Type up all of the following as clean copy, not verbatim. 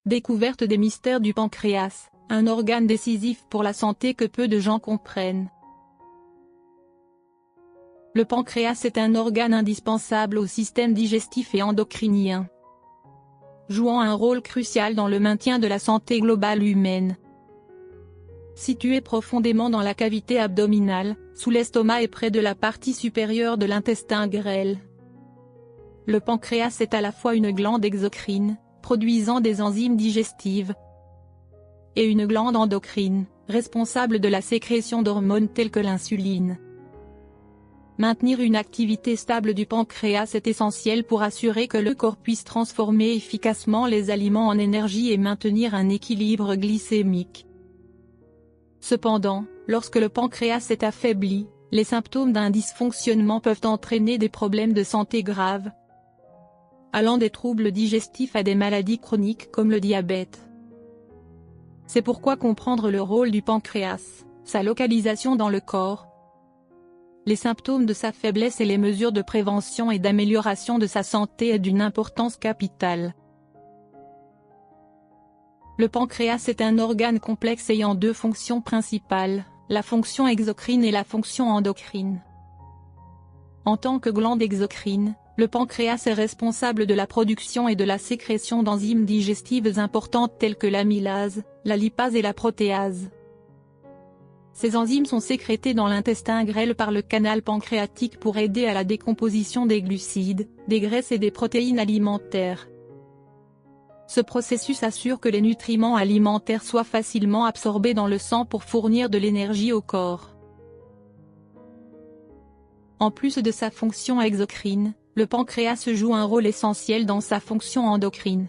Découverte des mystères du pancréas, un organe décisif pour la santé que peu de gens comprennent. Le pancréas est un organe indispensable au système digestif et endocrinien, jouant un rôle crucial dans le maintien de la santé globale humaine. Situé profondément dans la cavité abdominale, sous l'estomac et près de la partie supérieure de l'intestin grêle, le pancréas est à la fois une glande exocrine, produisant des enzymes digestives, et une glande endocrine, responsable de la sécrétion d'hormones telles que l'insuline. Maintenir une activité stable du pancréas est essentiel pour assurer que le corps puisse transformer efficacement les aliments en énergie et maintenir un équilibre glycémique. Cependant, lorsque le pancréas est affaibli, les symptômes d'un dysfonctionnement peuvent entraîner des problèmes de santé graves, allant des troubles digestifs à des maladies chroniques comme le diabète. C'est pourquoi comprendre le rôle du pancréas, sa localisation dans le corps, les symptômes de sa faiblesse et les mesures de prévention et d'amélioration de sa santé est d'une importance capitale. Le pancréas est un organe complexe ayant deux fonctions principales, la fonction exocrine et la fonction endocrine. En tant que glande exocrine, le pancréas est responsable de la production et de la sécrétion d'enzymes digestives importantes telles que l'amylase, la lipase et la protéase. Ces enzymes sont sécrétées dans l'intestin grêle par le canal pancréatique pour aider à la décomposition des glucides, des graisses et des protéines alimentaires. Ce processus assure que les nutriments alimentaires soient facilement absorbés dans le sang pour fournir de l'énergie au corps. En plus de sa fonction exocrine, le pancréas joue un rôle essentiel dans sa fonction endocrine.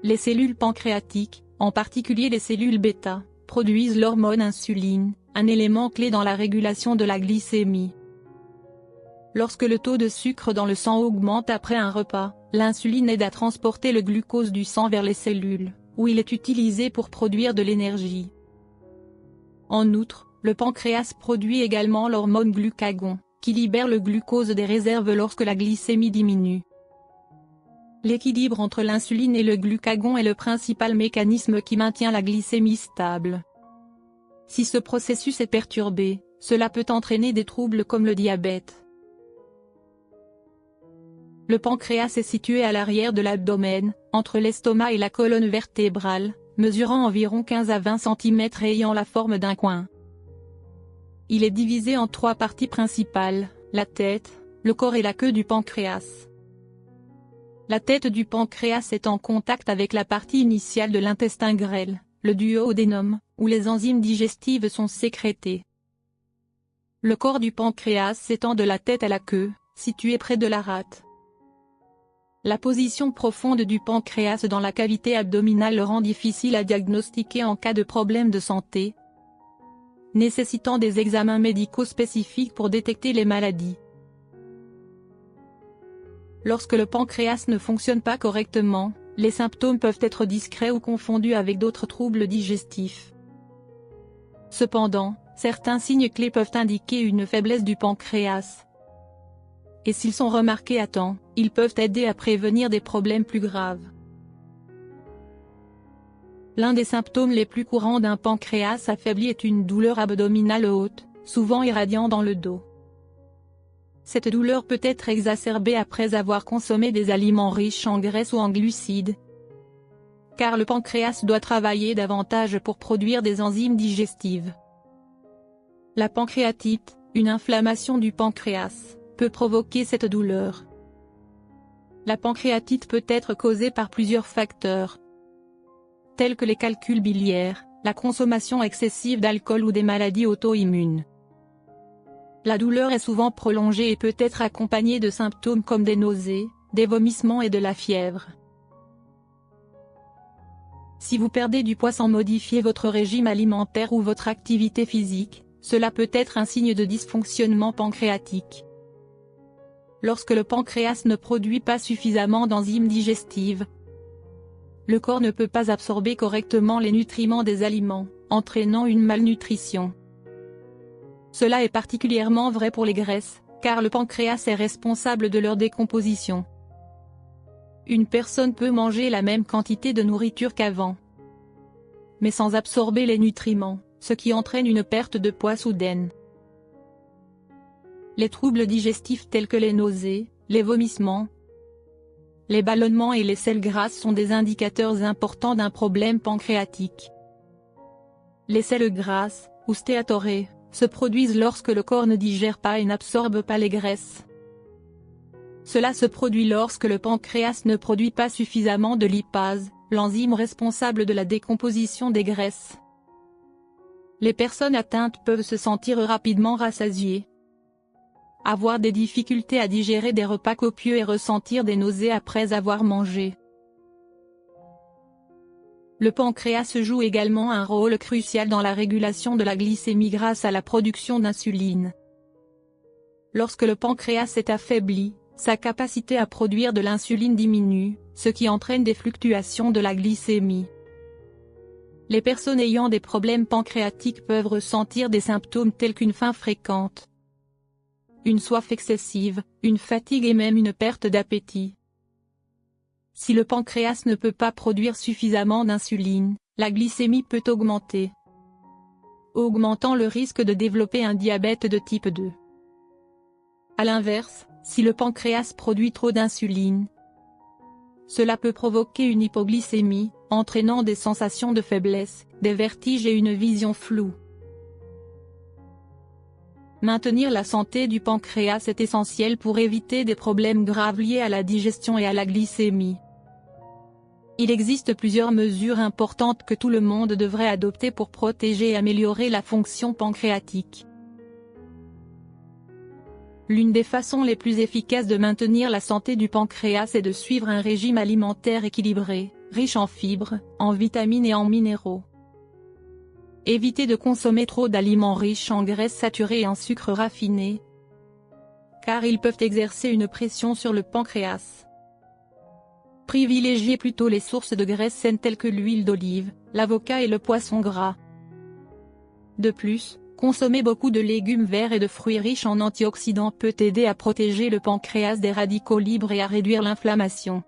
Les cellules pancréatiques, en particulier les cellules bêta, produisent l'hormone insuline, un élément clé dans la régulation de la glycémie. Lorsque le taux de sucre dans le sang augmente après un repas, l'insuline aide à transporter le glucose du sang vers les cellules, où il est utilisé pour produire de l'énergie. En outre, le pancréas produit également l'hormone glucagon, qui libère le glucose des réserves lorsque la glycémie diminue. L'équilibre entre l'insuline et le glucagon est le principal mécanisme qui maintient la glycémie stable. Si ce processus est perturbé, cela peut entraîner des troubles comme le diabète. Le pancréas est situé à l'arrière de l'abdomen, entre l'estomac et la colonne vertébrale, mesurant environ 15 à 20 cm et ayant la forme d'un coin. Il est divisé en trois parties principales, la tête, le corps et la queue du pancréas. La tête du pancréas est en contact avec la partie initiale de l'intestin grêle, le duodénum, où les enzymes digestives sont sécrétées. Le corps du pancréas s'étend de la tête à la queue, situé près de la rate. La position profonde du pancréas dans la cavité abdominale le rend difficile à diagnostiquer en cas de problème de santé, nécessitant des examens médicaux spécifiques pour détecter les maladies. Lorsque le pancréas ne fonctionne pas correctement, les symptômes peuvent être discrets ou confondus avec d'autres troubles digestifs. Cependant, certains signes clés peuvent indiquer une faiblesse du pancréas. Et s'ils sont remarqués à temps, ils peuvent aider à prévenir des problèmes plus graves. L'un des symptômes les plus courants d'un pancréas affaibli est une douleur abdominale haute, souvent irradiant dans le dos. Cette douleur peut être exacerbée après avoir consommé des aliments riches en graisse ou en glucides, car le pancréas doit travailler davantage pour produire des enzymes digestives. La pancréatite, une inflammation du pancréas, peut provoquer cette douleur. La pancréatite peut être causée par plusieurs facteurs, tels que les calculs biliaires, la consommation excessive d'alcool ou des maladies auto-immunes. La douleur est souvent prolongée et peut être accompagnée de symptômes comme des nausées, des vomissements et de la fièvre. Si vous perdez du poids sans modifier votre régime alimentaire ou votre activité physique, cela peut être un signe de dysfonctionnement pancréatique. Lorsque le pancréas ne produit pas suffisamment d'enzymes digestives, le corps ne peut pas absorber correctement les nutriments des aliments, entraînant une malnutrition. Cela est particulièrement vrai pour les graisses, car le pancréas est responsable de leur décomposition. Une personne peut manger la même quantité de nourriture qu'avant, mais sans absorber les nutriments, ce qui entraîne une perte de poids soudaine. Les troubles digestifs tels que les nausées, les vomissements, les ballonnements et les selles grasses sont des indicateurs importants d'un problème pancréatique. Les selles grasses, ou stéatorées, se produisent lorsque le corps ne digère pas et n'absorbe pas les graisses. Cela se produit lorsque le pancréas ne produit pas suffisamment de lipase, l'enzyme responsable de la décomposition des graisses. Les personnes atteintes peuvent se sentir rapidement rassasiées, avoir des difficultés à digérer des repas copieux et ressentir des nausées après avoir mangé. Le pancréas joue également un rôle crucial dans la régulation de la glycémie grâce à la production d'insuline. Lorsque le pancréas est affaibli, sa capacité à produire de l'insuline diminue, ce qui entraîne des fluctuations de la glycémie. Les personnes ayant des problèmes pancréatiques peuvent ressentir des symptômes tels qu'une faim fréquente, une soif excessive, une fatigue et même une perte d'appétit. Si le pancréas ne peut pas produire suffisamment d'insuline, la glycémie peut augmenter, augmentant le risque de développer un diabète de type 2. À l'inverse, si le pancréas produit trop d'insuline, cela peut provoquer une hypoglycémie, entraînant des sensations de faiblesse, des vertiges et une vision floue. Maintenir la santé du pancréas est essentiel pour éviter des problèmes graves liés à la digestion et à la glycémie. Il existe plusieurs mesures importantes que tout le monde devrait adopter pour protéger et améliorer la fonction pancréatique. L'une des façons les plus efficaces de maintenir la santé du pancréas est de suivre un régime alimentaire équilibré, riche en fibres, en vitamines et en minéraux. Évitez de consommer trop d'aliments riches en graisses saturées et en sucre raffiné, car ils peuvent exercer une pression sur le pancréas. Privilégiez plutôt les sources de graisses saines telles que l'huile d'olive, l'avocat et le poisson gras. De plus, consommer beaucoup de légumes verts et de fruits riches en antioxydants peut aider à protéger le pancréas des radicaux libres et à réduire l'inflammation.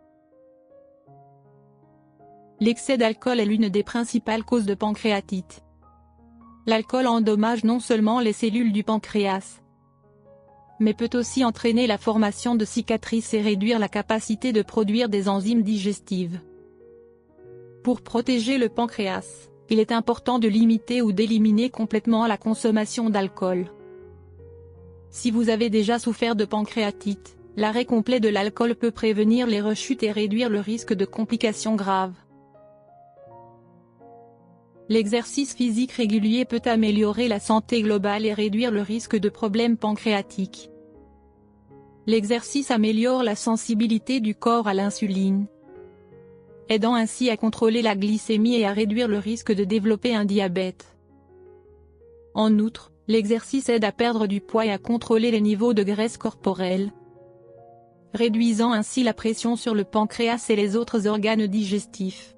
L'excès d'alcool est l'une des principales causes de pancréatite. L'alcool endommage non seulement les cellules du pancréas, mais peut aussi entraîner la formation de cicatrices et réduire la capacité de produire des enzymes digestives. Pour protéger le pancréas, il est important de limiter ou d'éliminer complètement la consommation d'alcool. Si vous avez déjà souffert de pancréatite, l'arrêt complet de l'alcool peut prévenir les rechutes et réduire le risque de complications graves. L'exercice physique régulier peut améliorer la santé globale et réduire le risque de problèmes pancréatiques. L'exercice améliore la sensibilité du corps à l'insuline, aidant ainsi à contrôler la glycémie et à réduire le risque de développer un diabète. En outre, l'exercice aide à perdre du poids et à contrôler les niveaux de graisse corporelle, réduisant ainsi la pression sur le pancréas et les autres organes digestifs.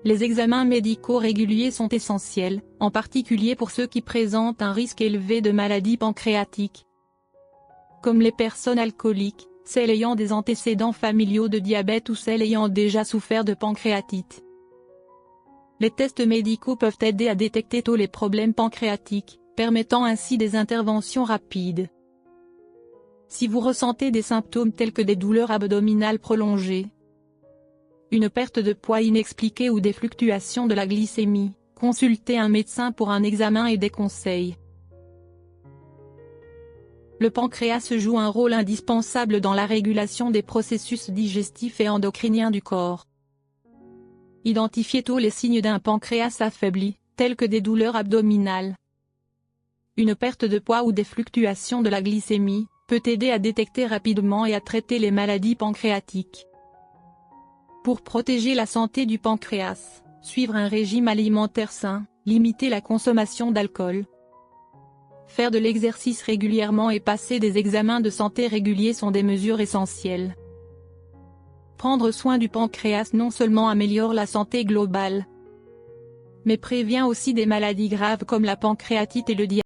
Les examens médicaux réguliers sont essentiels, en particulier pour ceux qui présentent un risque élevé de maladies pancréatiques, comme les personnes alcooliques, celles ayant des antécédents familiaux de diabète ou celles ayant déjà souffert de pancréatite. Les tests médicaux peuvent aider à détecter tôt les problèmes pancréatiques, permettant ainsi des interventions rapides. Si vous ressentez des symptômes tels que des douleurs abdominales prolongées, une perte de poids inexpliquée ou des fluctuations de la glycémie, consultez un médecin pour un examen et des conseils. Le pancréas joue un rôle indispensable dans la régulation des processus digestifs et endocriniens du corps. Identifiez tôt les signes d'un pancréas affaibli, tels que des douleurs abdominales, une perte de poids ou des fluctuations de la glycémie, peut aider à détecter rapidement et à traiter les maladies pancréatiques. Pour protéger la santé du pancréas, suivre un régime alimentaire sain, limiter la consommation d'alcool, faire de l'exercice régulièrement et passer des examens de santé réguliers sont des mesures essentielles. Prendre soin du pancréas non seulement améliore la santé globale, mais prévient aussi des maladies graves comme la pancréatite et le diabète.